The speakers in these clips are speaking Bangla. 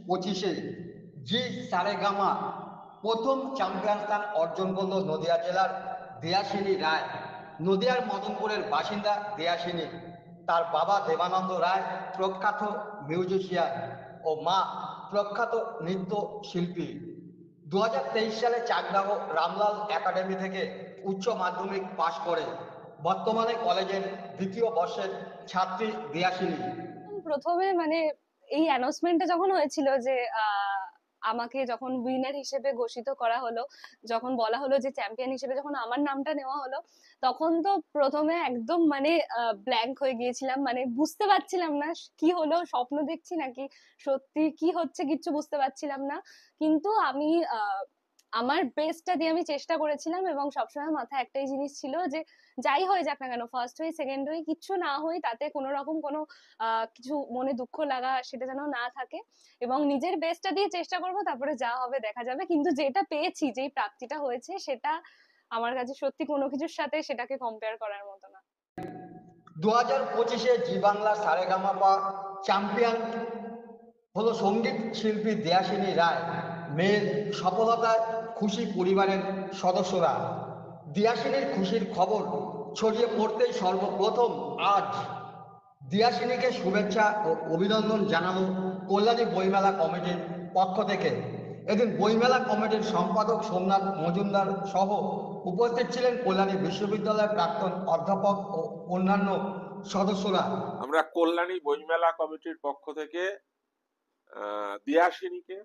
পঁচিশে জি সারেগামা প্রথম চ্যাম্পিয়ন স্থান অর্জন করলো নদিয়া জেলার দেয়াসিনী রায়। নদিয়ার মদনপুরের বাসিন্দা দেয়াসিনী, তার বাবা দেবানন্দ রায় প্রখ্যাত মিউজিশিয়ান ও মা প্রখ্যাত নৃত্য শিল্পী। 2023 সালে চাকদাহ রামলাল একাডেমি থেকে উচ্চ মাধ্যমিক পাশ করে বর্তমানে কলেজের দ্বিতীয় বর্ষের ছাত্রী দিয়াশিনী। প্রথমে মানে এই অ্যানাউন্সমেন্টটা যখন হয়েছিল যে আমাকে যখন উইনার হিসেবে ঘোষিত করা হলো, যখন বলা হলো যে চ্যাম্পিয়ন হিসেবে যখন আমার নামটা নেওয়া হলো, তখন তো প্রথমে একদম মানে ব্ল্যাঙ্ক হয়ে গিয়েছিলাম, মানে বুঝতে পারছিলাম না কি হলো, স্বপ্ন দেখছি নাকি সত্যি কি হচ্ছে, কিচ্ছু বুঝতে পারছিলাম না। কিন্তু আমি আমার বেস্টটা দিয়ে আমি চেষ্টা করেছিলাম, এবং সবসময় মাথায় একটাই জিনিস ছিল যে যাই হয়ে যাক না কেন, ফার্স্ট হই সেকেন্ড হই কিচ্ছু না হই, তাতে কোনো রকম কোনো কিছু মনে দুঃখ লাগা সেটা যেন না থাকে, এবং নিজের বেস্টটা দিয়ে চেষ্টা করব, তারপরে যা হবে দেখা যাবে। কিন্তু যেটা পেয়েছি, যেই প্রাপ্তিটা হয়েছে, সেটা আমার কাছে সত্যি কোনো কিছুর সাথে সেটাকে কম্পেয়ার করার মতো না। 2025-এ জি বাংলা সারেগামাপা চ্যাম্পিয়ন হলো সঙ্গীত শিল্পী দেয়াশিনী রায়। মেয়ের সফলতায় খুশি পরিবারের সদস্যরা। দিয়াশিনীর খুশির খবর ছড়িয়ে পড়তেই সর্বপ্রথম আজ দিয়াশিনীকে শুভেচ্ছা ও অভিনন্দন জানানো কল্যাণী বইমেলা কমিটির পক্ষ থেকে। এদিন বইমেলা কমিটির সম্পাদক সোমনাথ মজুমদার সহ উপস্থিত ছিলেন কল্যাণী বিশ্ববিদ্যালয়ের প্রাক্তন অধ্যাপক ও অন্যান্য সদস্যরা। আমরা কল্যাণী বইমেলা কমিটির পক্ষ থেকে দিয়াশিনীকে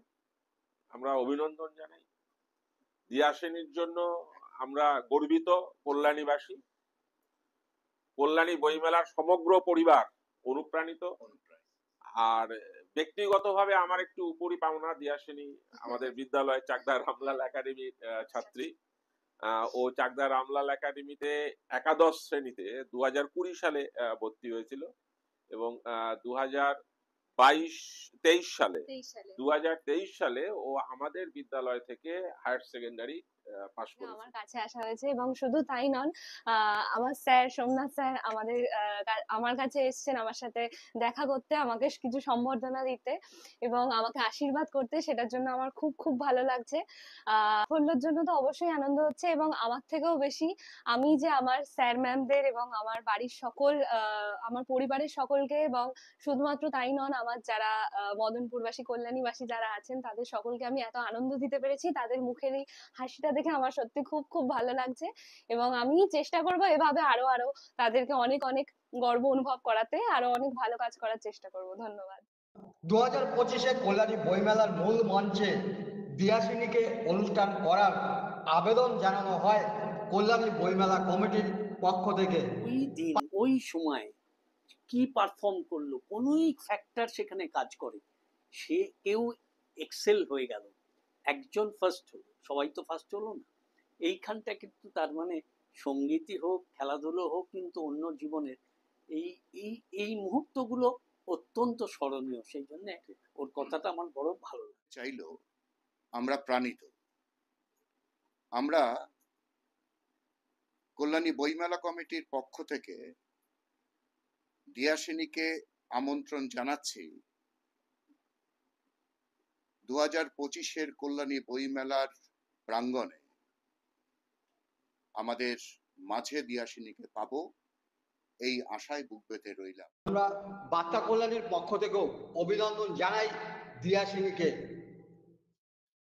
আমরা অভিনন্দন জানাই। দিয়াশিনীর জন্য আমরা গর্বিত কল্যাণীবাসী, কল্যাণী বইমেলার সমগ্র পরিবার অনুপ্রাণিত। আর ব্যক্তিগতভাবে আমার একটু উপরি পাওনা, দিয়াশিনী আমাদের বিদ্যালয় চাকদা রামলাল একাডেমির ছাত্রী। ও চাকদা রামলাল একাডেমিতে একাদশ শ্রেণীতে 2020 সালে ভর্তি হয়েছিল, এবং 2023 সালে ও আমাদের বিদ্যালয় থেকে হায়ার সেকেন্ডারি পাশ করেছে। আমার কাছে আসা হয়েছে, এবং শুধু তাই নন, আমার স্যার সোমনাথ স্যার আমার কাছে এসেছেন আমার সাথে দেখা করতে, আমাকে কিছু সম্বর্ধনা দিতে এবং আমাকে আশীর্বাদ করতে। সেটার জন্য আমার খুব খুব ভালো লাগছে। সাফল্যের জন্য তো অবশ্যই আনন্দ হচ্ছে, এবং আমার থেকেও বেশি আমি যে আমার স্যার ম্যামদের এবং আমার বাড়ির সকল আমার পরিবারের সকলকে, এবং শুধুমাত্র তাই নন, আমার যারা মদনপুরবাসী কল্যাণীবাসী যারা আছেন তাদের সকলকে আমি এত আনন্দ দিতে পেরেছি, তাদের মুখের এই হাসিটা দেখে আমার সত্যি খুব খুব ভালো লাগছে। এবং আমি চেষ্টা করব এভাবে আরো আরো তাদেরকে অনেক অনেক গর্ব অনুভব করাতে, আরো অনেক ভালো কাজ করার চেষ্টা করব। ধন্যবাদ। 2025-এ কল্যাণী বইমেলার মূল মঞ্চে দিয়াশিনীকে অনুষ্ঠান করার আবেদন জানানো হয় কল্যাণী বইমেলা কমিটির পক্ষ থেকে। ওই দিন ওই সময় কি পারফর্ম করলো, কোনোই ফ্যাক্টর সেখানে কাজ করে, সে কেউ এক্সেল হয়ে গেল, একজন ফার্স্ট হলো, সবাই তো ফার্স্ট হলো না। এইখানটা কিন্তু তার মানে সঙ্গীতই হোক, খেলাধুলো হোক, কিন্তু অন্য জীবনের এই এই এই মুহূর্তগুলো অত্যন্ত স্মরণীয়। সেই জন্য ওর কথাটা আমার বড় ভালো লাগে। চাইলো আমরা প্রাণিত, আমরা কল্যাণী বইমেলা কমিটির পক্ষ থেকে দিয়াশিনীকে আমন্ত্রণ জানাচ্ছি 2025-এর কল্যাণী বইমেলার প্রাঙ্গণে আমাদের মাঝে দিয়াশিনীকে পাবো, এই আশায় বুক পেতে রইলাম। আমরা বার্তা কল্যাণীর পক্ষ থেকেও অভিনন্দন জানাই দিয়াশিনীকে।